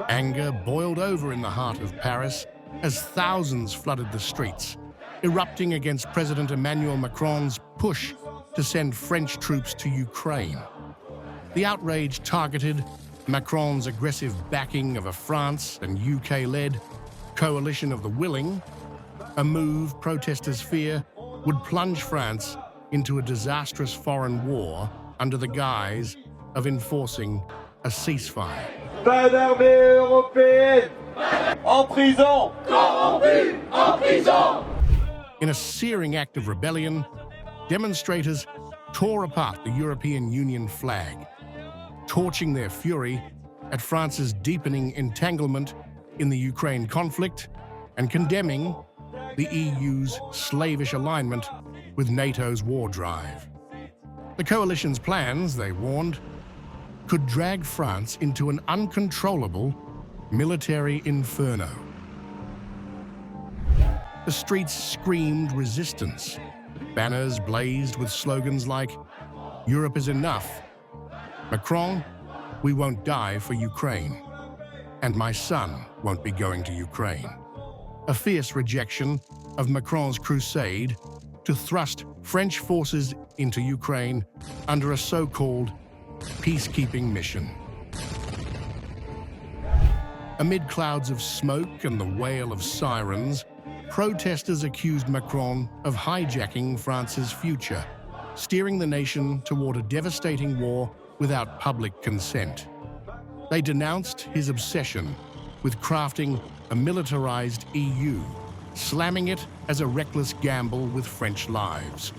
Anger boiled over in the heart of Paris as thousands flooded the streets, erupting against President Emmanuel Macron's push to send French troops to Ukraine. The outrage targeted Macron's aggressive backing of a France and UK-led coalition of the willing, a move protesters fear would plunge France into a disastrous foreign war under the guise of enforcing a ceasefire. Pas d'armée européenne! En prison! Corrompu! En prison! In a searing act of rebellion, demonstrators tore apart the European Union flag, torching their fury at France's deepening entanglement in the Ukraine conflict and condemning the EU's slavish alignment with NATO's war drive. The coalition's plans, they warned, could drag France into an uncontrollable military inferno. The streets screamed resistance. Banners blazed with slogans like, "Europe is enough," "Macron, we won't die for Ukraine," and "My son won't be going to Ukraine." A fierce rejection of Macron's crusade to thrust French forces into Ukraine under a so-called peacekeeping mission. Amid clouds of smoke and the wail of sirens, protesters accused Macron of hijacking France's future, steering the nation toward a devastating war without public consent. They denounced his obsession with crafting a militarized EU, slamming it as a reckless gamble with French lives.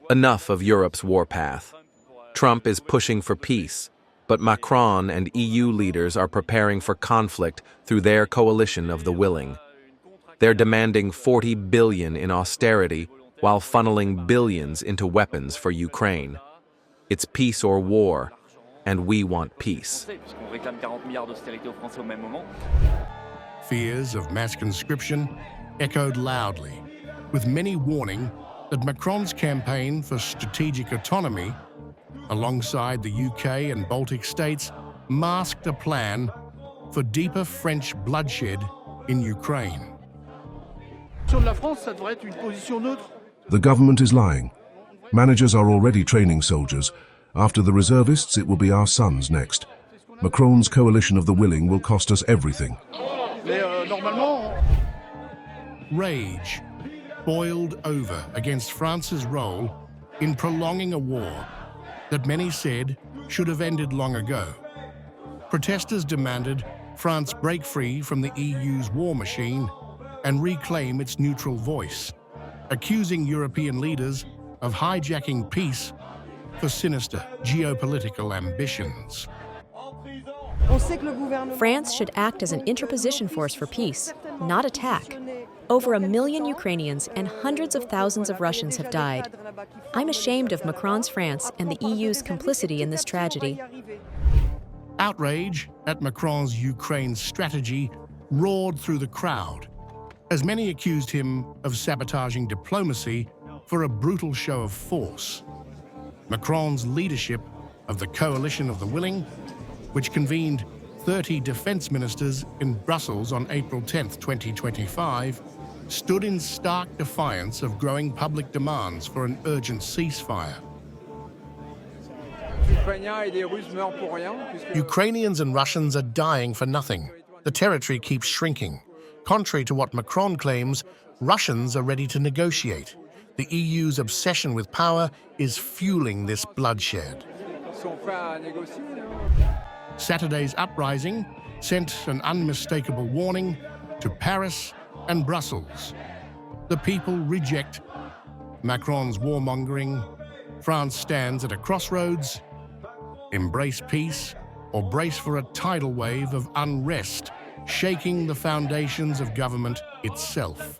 Enough of Europe's warpath. Trump is pushing for peace, but Macron and EU leaders are preparing for conflict through their coalition of the willing. They're demanding $40 billion in austerity while funneling billions into weapons for Ukraine. It's peace or war, and we want peace. Fears of mass conscription echoed loudly, with many warning that Macron's campaign for strategic autonomy, alongside the UK and Baltic states, masked a plan for deeper French bloodshed in Ukraine. The government is lying. Managers are already training soldiers. After the reservists, it will be our sons next. Macron's coalition of the willing will cost us everything. Rage boiled over against France's role in prolonging a war that many said should have ended long ago. Protesters demanded France break free from the EU's war machine and reclaim its neutral voice, accusing European leaders of hijacking peace for sinister geopolitical ambitions. France should act as an interposition force for peace, not attack. Over 1 million Ukrainians and hundreds of thousands of Russians have died. I'm ashamed of Macron's France and the EU's complicity in this tragedy. Outrage at Macron's Ukraine strategy roared through the crowd, as many accused him of sabotaging diplomacy for a brutal show of force. Macron's leadership of the coalition of the willing, which convened 30 defense ministers in Brussels on April 10, 2025, stood in stark defiance of growing public demands for an urgent ceasefire. Ukrainians and Russians are dying for nothing. The territory keeps shrinking. Contrary to what Macron claims, Russians are ready to negotiate. The EU's obsession with power is fueling this bloodshed. Saturday's uprising sent an unmistakable warning to Paris and Brussels. The people reject Macron's warmongering. France stands at a crossroads. Embrace peace or brace for a tidal wave of unrest, shaking the foundations of government itself.